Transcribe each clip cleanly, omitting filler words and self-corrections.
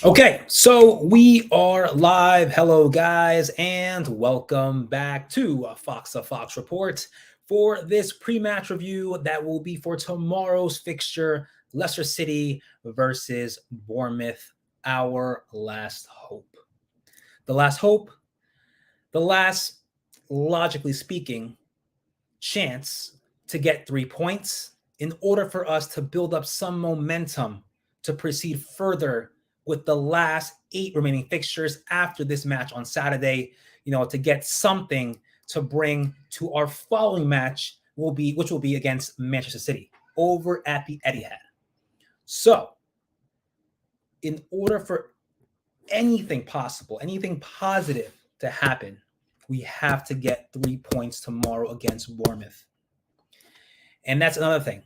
Okay, so we are live. Hello, guys, and welcome back to Fox of Fox Report for this pre-match review that will be for tomorrow's fixture: Leicester City versus Bournemouth. Our last hope. The last hope. The last, logically speaking, chance to get 3 points in order for us to build up some momentum to proceed further with the last 8 remaining fixtures after this match on Saturday, to get something to bring to our following match which will be against Manchester City over at the Etihad. So, in order for anything possible, anything positive to happen, we have to get 3 points tomorrow against Bournemouth. And that's another thing.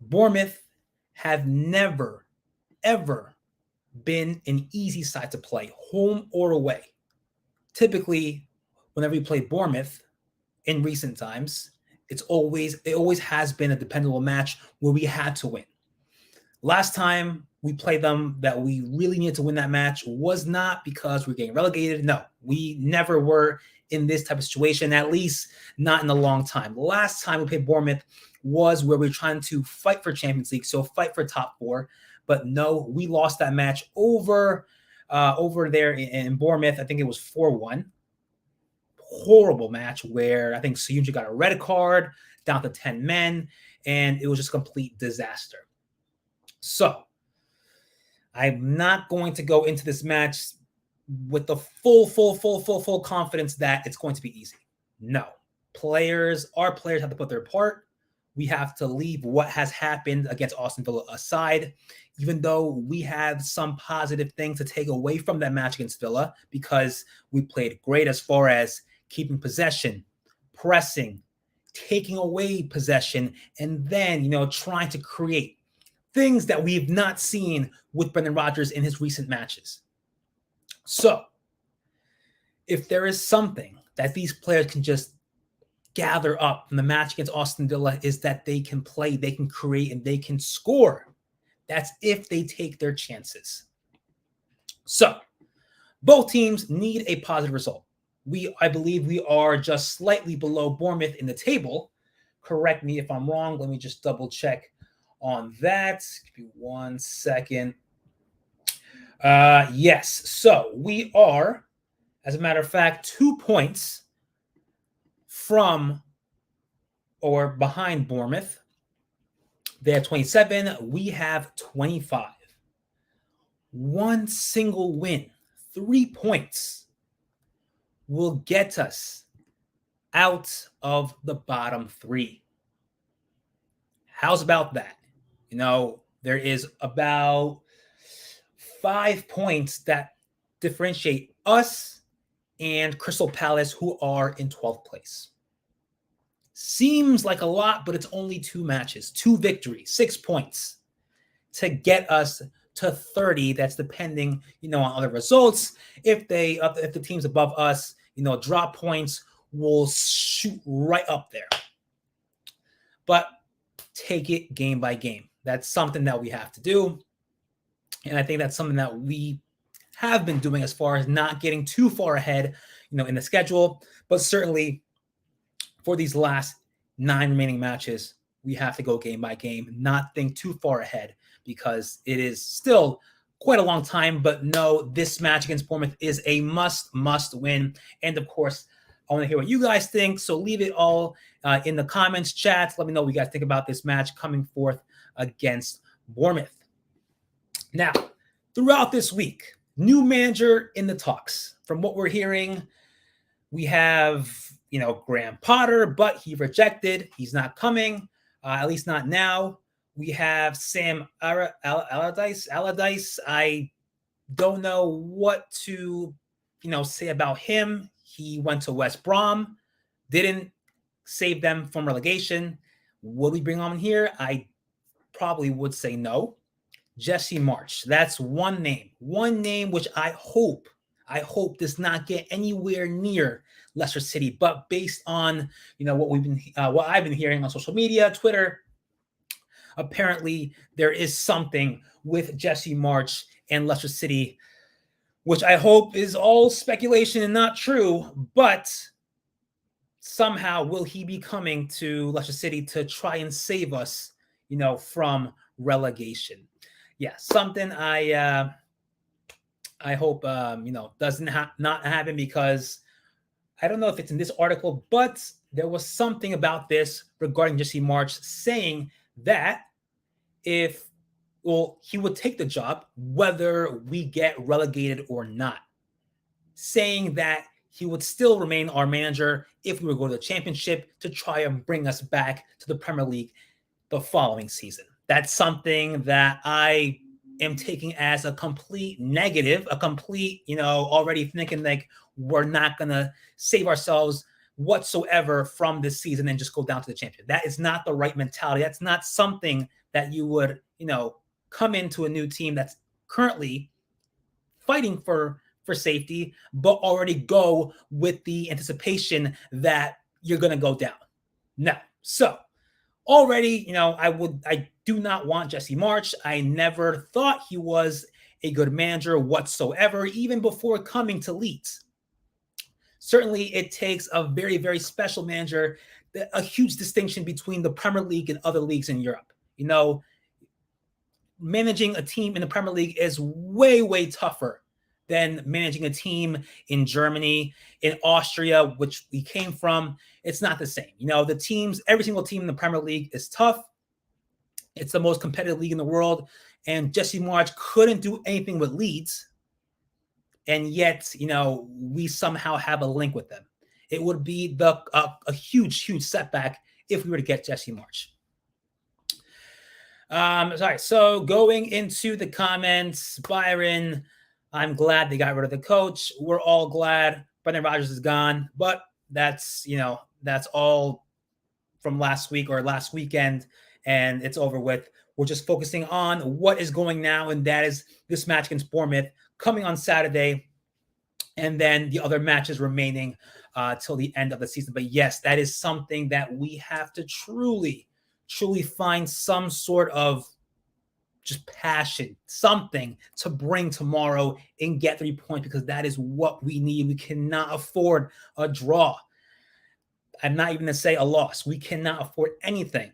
Bournemouth have never, ever been an easy side to play, home or away. Typically, whenever we play Bournemouth in recent times, it always has been a dependable match where we had to win. Last time we played them that we really needed to win that match was not because we're getting relegated. No, we never were in this type of situation, at least not in a long time. Last time we played Bournemouth was where we were trying to fight for Champions League, so fight for top four. But no, we lost that match over there in Bournemouth. I think it was 4-1. Horrible match where I think Soyuncu got a red card, down to 10 men, and it was just a complete disaster. So I'm not going to go into this match with the full confidence that it's going to be easy. No. Our players have to put their part. We have to leave what has happened against Aston Villa aside, even though we have some positive things to take away from that match against Villa because we played great as far as keeping possession, pressing, taking away possession, and then, trying to create things that we've not seen with Brendan Rodgers in his recent matches. So, if there is something that these players can just gather up from the match against Aston Villa is that they can play, they can create, and they can score. That's if they take their chances. So, both teams need a positive result. I believe we are just slightly below Bournemouth in the table. Correct me if I'm wrong. Let me just double check on that. Give me 1 second. Yes. So we are, as a matter of fact, 2 points from or behind Bournemouth. They have 27. We have 25. One single win, 3 points, will get us out of the bottom three. How's about that? There is about 5 points that differentiate us and Crystal Palace, who are in 12th place. Seems like a lot, but it's only 2 matches, 2 victories, 6 points to get us to 30. That's depending, on other results. If the teams above us, drop points, we'll shoot right up there. But take it game by game. That's something that we have to do. And I think that's something that we have been doing as far as not getting too far ahead, in the schedule. But certainly for these last 9 remaining matches, we have to go game by game, not think too far ahead because it is still quite a long time. But no, this match against Bournemouth is a must win. And of course, I want to hear what you guys think. So leave it all in the comments, chats. Let me know what you guys think about this match coming forth against Bournemouth. Now, throughout this week, new manager in the talks. From what we're hearing, we have, Graham Potter, but he rejected. He's not coming, at least not now. We have Sam Allardyce. I don't know what to, say about him. He went to West Brom, didn't save them from relegation. Would we bring him here? I probably would say no. Jesse March. That's one name which I hope does not get anywhere near Leicester City. But based on what I've been hearing on social media, Twitter, apparently there is something with Jesse Marsch and Leicester City, which I hope is all speculation and not true, but somehow will he be coming to Leicester City to try and save us, from relegation? Yeah, something I hope doesn't not happen, because I don't know if it's in this article, but there was something about this regarding Jesse Marsch saying that he would take the job whether we get relegated or not, saying that he would still remain our manager if we were going to the championship to try and bring us back to the Premier League the following season. That's something that I am taking as a complete negative, already thinking like we're not going to save ourselves whatsoever from this season and just go down to the championship. That is not the right mentality. That's not something that you would, come into a new team that's currently fighting for safety, but already go with the anticipation that you're going to go down. No. So already, I do not want Jesse Marsch. I never thought he was a good manager whatsoever, even before coming to Leeds. Certainly, it takes a very, very special manager, a huge distinction between the Premier League and other leagues in Europe. Managing a team in the Premier League is way, way tougher than managing a team in Germany, in Austria, which we came from. It's not the same. Every single team in the Premier League is tough. It's the most competitive league in the world. And Jesse Marsch couldn't do anything with Leeds. And yet, we somehow have a link with them. It would be a huge, huge setback if we were to get Jesse Marsch. So going into the comments, Byron, I'm glad they got rid of the coach. We're all glad Brendan Rodgers is gone, but that's all from last week or last weekend, and it's over with. We're just focusing on what is going now, and that is this match against Bournemouth coming on Saturday, and then the other matches remaining till the end of the season. But yes, that is something that we have to truly find some sort of just passion, something to bring tomorrow and get 3 points, because that is what we need. We cannot afford a draw. I'm not even going to say a loss. We cannot afford anything.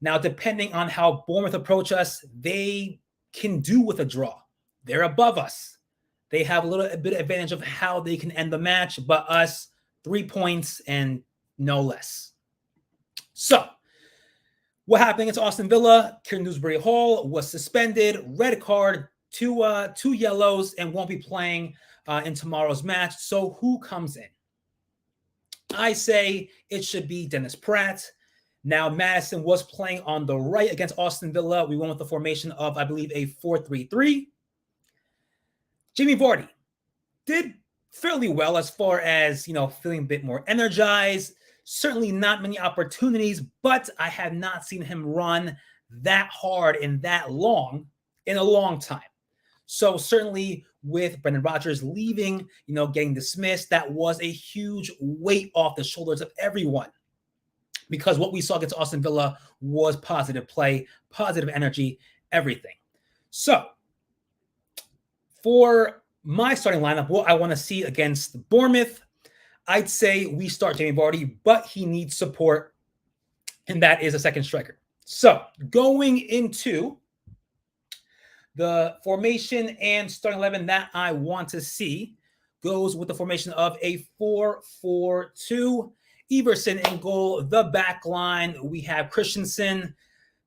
Now, depending on how Bournemouth approach us, they can do with a draw. They're above us. They have a bit of advantage of how they can end the match, but us, 3 points and no less. So, what happened against Aston Villa? Kieran Dewsbury-Hall was suspended, red card, two yellows, and won't be playing in tomorrow's match. So who comes in? I say it should be Dennis Pratt. Now, Maddison was playing on the right against Aston Villa. We went with the formation of, I believe, a 4-3-3. Jamie Vardy did fairly well as far as, feeling a bit more energized. Certainly not many opportunities, but I have not seen him run that hard and that long in a long time. So certainly with Brendan Rodgers leaving, getting dismissed, that was a huge weight off the shoulders of everyone, because what we saw against Aston Villa was positive play, positive energy, everything. So for my starting lineup, what I want to see against Bournemouth, I'd say we start Jamie Vardy, but he needs support, and that is a second striker. So going into the formation and starting 11 that I want to see goes with the formation of a 4-4-2. Everson in goal, the back line. We have Christensen.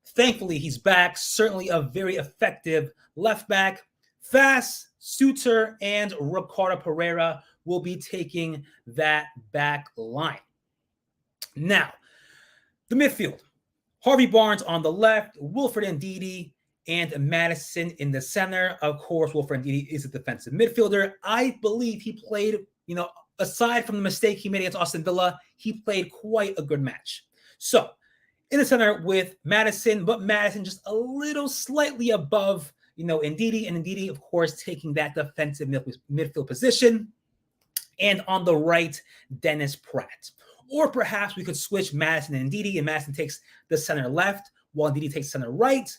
Thankfully, he's back. Certainly a very effective left back. Fast, Suter, and Ricardo Pereira will be taking that back line. Now, the midfield. Harvey Barnes on the left, Wilfred Ndidi, and Maddison in the center. Of course, Wilfred Ndidi is a defensive midfielder. I believe he played, aside from the mistake he made against Aston Villa, he played quite a good match. So, in the center with Maddison, but Maddison just a little slightly above, Ndidi, and Ndidi, of course, taking that defensive midfield position. And on the right, Dennis Pratt. Or perhaps we could switch Maddison and Ndidi, and Maddison takes the center left, while Ndidi takes center right.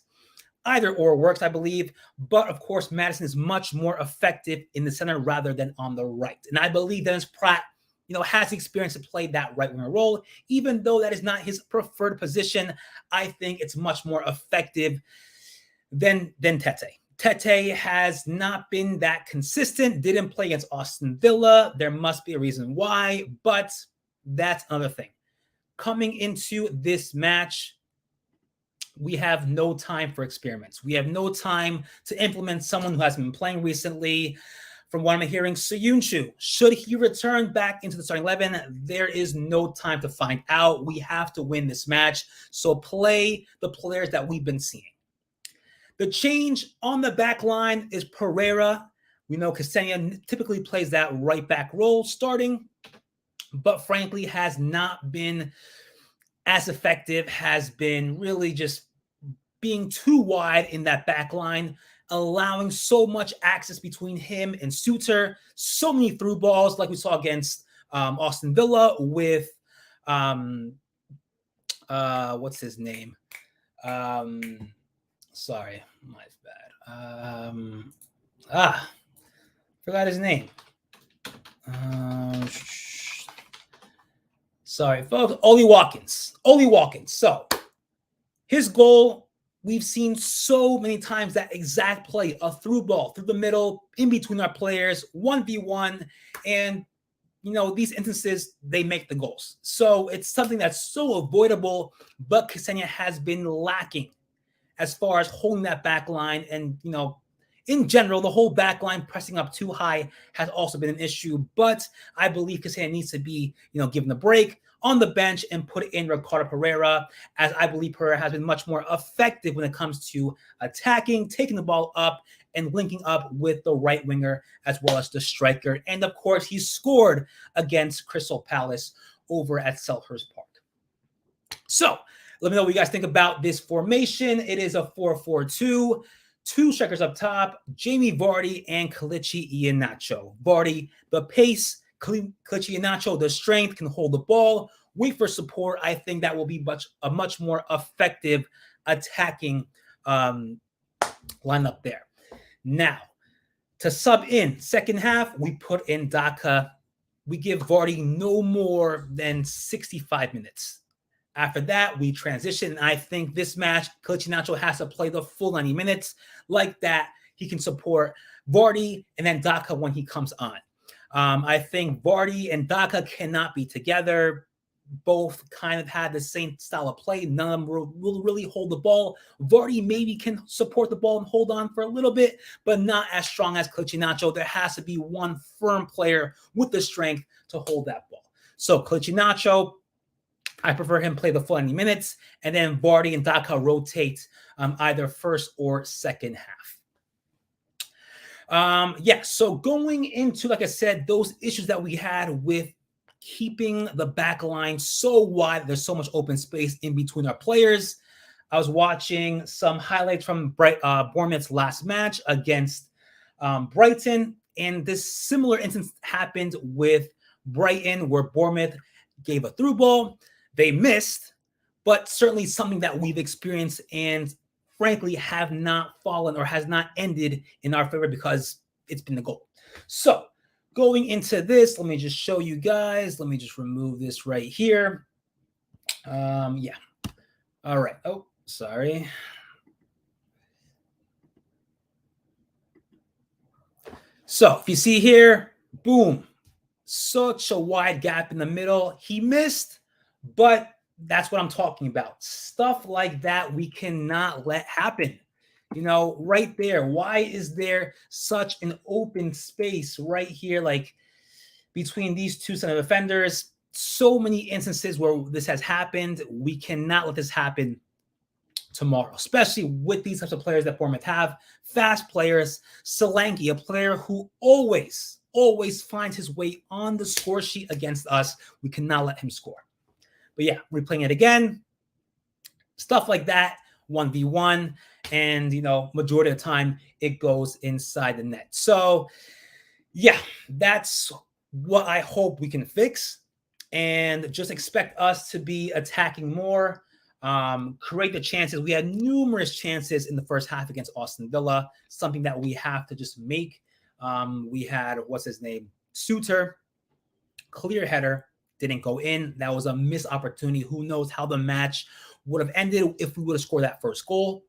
Either or works, I believe. But of course, Madison is much more effective in the center rather than on the right. And I believe Dennis Pratt, has the experience to play that right winger role. Even though that is not his preferred position, I think it's much more effective than Tete. Tete has not been that consistent, didn't play against Aston Villa. There must be a reason why, but that's another thing. Coming into this match, we have no time for experiments. We have no time to implement someone who hasn't been playing recently. From what I'm hearing, Soyuncu, should he return back into the starting 11, there is no time to find out. We have to win this match. So play the players that we've been seeing. The change on the back line is Pereira. We know Ksenia typically plays that right back role starting, but frankly has not been as effective, has been really just being too wide in that back line, allowing so much access between him and Suter, so many through balls like we saw against Aston Villa with, what's his name? Sorry, my bad. Forgot his name. Sorry, folks. Ollie Watkins. So his goal, we've seen so many times that exact play, a through ball through the middle, in between our players, 1v1, and these instances, they make the goals. So it's something that's so avoidable, but Ksenia has been lacking as far as holding that back line. And, in general, the whole back line pressing up too high has also been an issue. But I believe Ksenia needs to be, given the break on the bench and put in Ricardo Pereira, as I believe Pereira has been much more effective when it comes to attacking, taking the ball up, and linking up with the right winger as well as the striker. And of course, he scored against Crystal Palace over at Selhurst Park. So let me know what you guys think about this formation. It is a 4-4-2. Two strikers up top, Jamie Vardy and Kelechi Iheanacho. Vardy, the pace, Kelechi Iheanacho, the strength, can hold the ball, wait for support. I think that will be a much more effective attacking lineup there. Now, to sub in second half, we put in Daka. We give Vardy no more than 65 minutes. After that, we transition. And I think this match, Kelechi Iheanacho has to play the full 90 minutes. Like that, he can support Vardy and then Daka when he comes on. I think Vardy and Daka cannot be together. Both kind of had the same style of play. None of them will really hold the ball. Vardy maybe can support the ball and hold on for a little bit, but not as strong as Kelechi Iheanacho. There has to be one firm player with the strength to hold that ball. So Kelechi Iheanacho, I prefer him play the full 90 minutes, and then Vardy and Daka rotate either first or second half. So going into, like I said, those issues that we had with keeping the back line so wide, there's so much open space in between our players. I was watching some highlights from Bournemouth's last match against Brighton, and this similar instance happened with Brighton, where Bournemouth gave a through ball. They missed, but certainly something that we've experienced and frankly have not fallen or has not ended in our favor because it's been the goal. So going into this, let me just show you guys. Let me just remove this right here. All right. Oh, sorry. So if you see here, boom, such a wide gap in the middle. He missed, but that's what I'm talking about. Stuff like that we cannot let happen. Right there. Why is there such an open space right here, like between these two center defenders? So many instances where this has happened. We cannot let this happen tomorrow, especially with these types of players that Bournemouth have. Fast players. Solanke, a player who always finds his way on the score sheet against us. We cannot let him score. But yeah, replaying it again, stuff like that, 1v1, and, majority of the time, it goes inside the net. So, yeah, that's what I hope we can fix, and just expect us to be attacking more. create the chances. We had numerous chances in the first half against Aston Villa, something that we have to just make. We had, what's his name? Suter, clear header, didn't go in. That was a missed opportunity. Who knows how the match would have ended if we would have scored that first goal.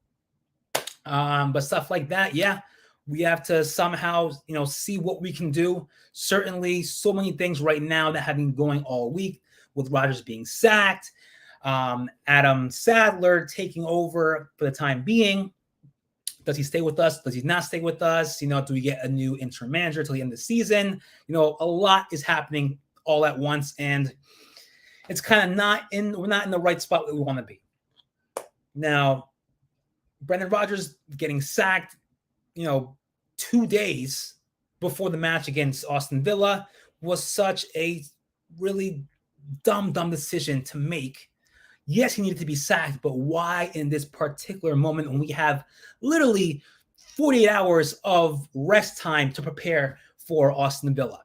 But stuff like that, yeah, we have to somehow, see what we can do. Certainly, so many things right now that have been going all week with Rodgers being sacked, Adam Sadler taking over for the time being. Does he stay with us? Does he not stay with us? Do we get a new interim manager till the end of the season? A lot is happening all at once, and it's kind of we're not in the right spot that we want to be. Now, Brendan Rodgers getting sacked, 2 days before the match against Aston Villa was such a really dumb decision to make. Yes, he needed to be sacked, but why in this particular moment when we have literally 48 hours of rest time to prepare for Aston Villa?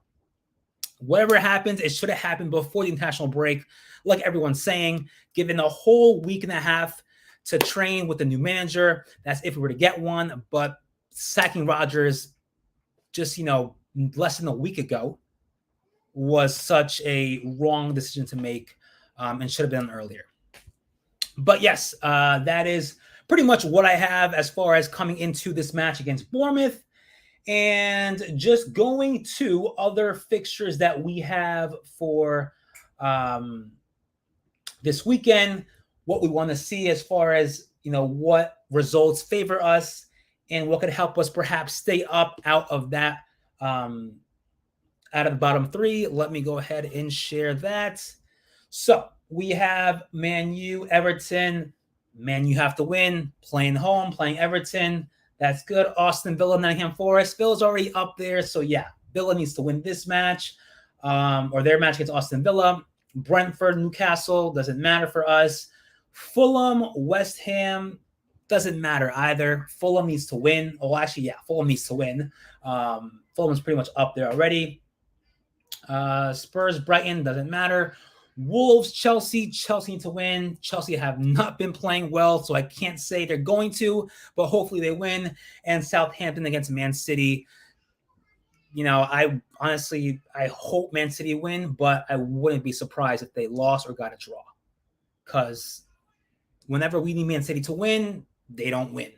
Whatever happens, it should have happened before the international break, like everyone's saying, given a whole week and a half to train with the new manager. That's if we were to get one. But sacking Rodgers just, less than a week ago was such a wrong decision to make, and should have been done earlier. But yes, that is pretty much what I have as far as coming into this match against Bournemouth. And just going to other fixtures that we have for this weekend, what we want to see as far as, what results favor us and what could help us perhaps stay up out of that, out of the bottom three. Let me go ahead and share that. So we have Man U, Everton. Man U have to win, playing home, playing Everton. That's good. Aston Villa, Nottingham Forest. Villa's already up there. So yeah, Villa needs to win this match, or their match against Aston Villa. Brentford, Newcastle, doesn't matter for us. Fulham, West Ham, doesn't matter either. Fulham needs to win. Oh, actually, yeah, Fulham needs to win. Fulham's pretty much up there already. Spurs, Brighton, doesn't matter. Wolves, Chelsea need to win. Chelsea have not been playing well, so I can't say they're going to, but hopefully they win. And Southampton against Man City. I hope Man City win, but I wouldn't be surprised if they lost or got a draw. Because whenever we need Man City to win, they don't win.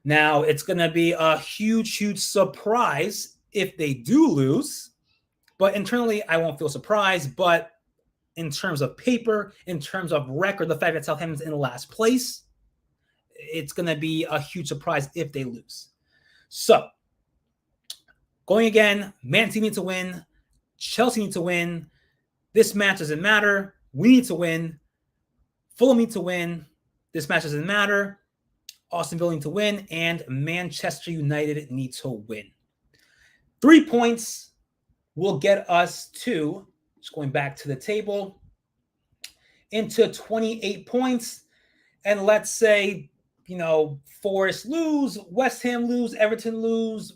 Now, it's going to be a huge surprise if they do lose. But internally, I won't feel surprised. But in terms of paper, in terms of record, the fact that Southampton's in last place, it's going to be a huge surprise if they lose. So, going again, Man City needs to win. Chelsea needs to win. This match doesn't matter. We need to win. Fulham need to win. This match doesn't matter. Aston Villa need to win. And Manchester United need to win. 3 points will get us to, just going back to the table, into 28 points. And let's say, Forest lose, West Ham lose, Everton lose,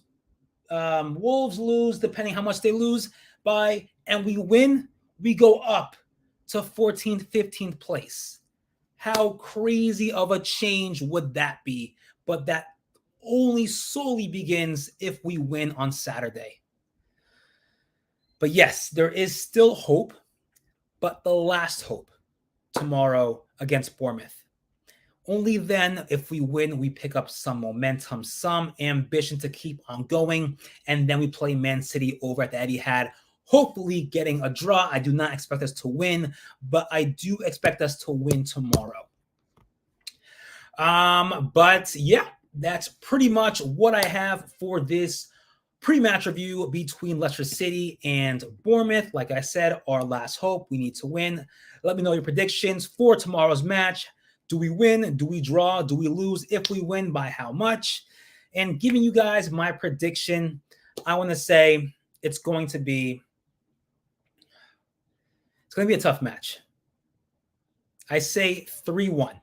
Wolves lose, depending how much they lose by, and we win, we go up to 14th, 15th place. How crazy of a change would that be? But that only solely begins if we win on Saturday. But yes, there is still hope, but the last hope tomorrow against Bournemouth. Only then, if we win, we pick up some momentum, some ambition to keep on going, and then we play Man City over at the Etihad, hopefully getting a draw. I do not expect us to win, but I do expect us to win tomorrow. But yeah, that's pretty much what I have for this pre-match review between Leicester City and Bournemouth. Like I said, our last hope. We need to win. Let me know your predictions for tomorrow's match. Do we win? Do we draw? Do we lose? If we win, by how much? And giving you guys my prediction, I want to say it's going to be a tough match. I say 3-1.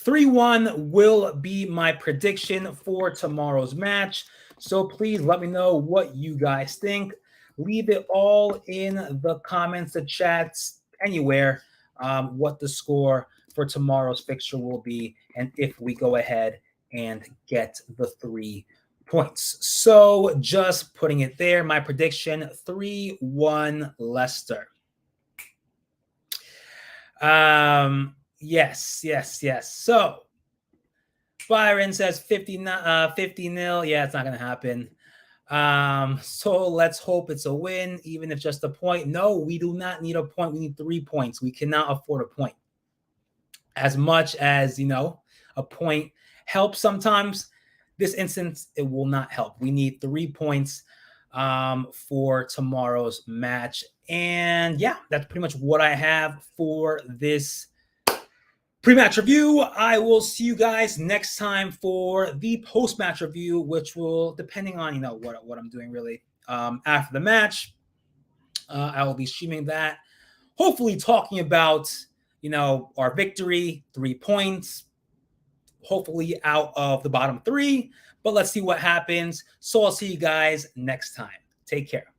3-1 will be my prediction for tomorrow's match. So please let me know what you guys think. Leave it all in the comments, the chats, anywhere, what the score for tomorrow's fixture will be, and if we go ahead and get the 3 points. So just putting it there, my prediction 3-1 Leicester. Yes. So Byron says 50 nil. Yeah, it's not gonna happen. So let's hope it's a win, even if just a point. No, we do not need a point. We need 3 points. We cannot afford a point. As much as, a point helps sometimes, this instance, it will not help. We need 3 points for tomorrow's match. And yeah, that's pretty much what I have for this pre-match review. I will see you guys next time for the post-match review, which will, depending on, what I'm doing really after the match, I will be streaming that, hopefully talking about, our victory, 3 points, hopefully out of the bottom 3, but let's see what happens. So I'll see you guys next time. Take care.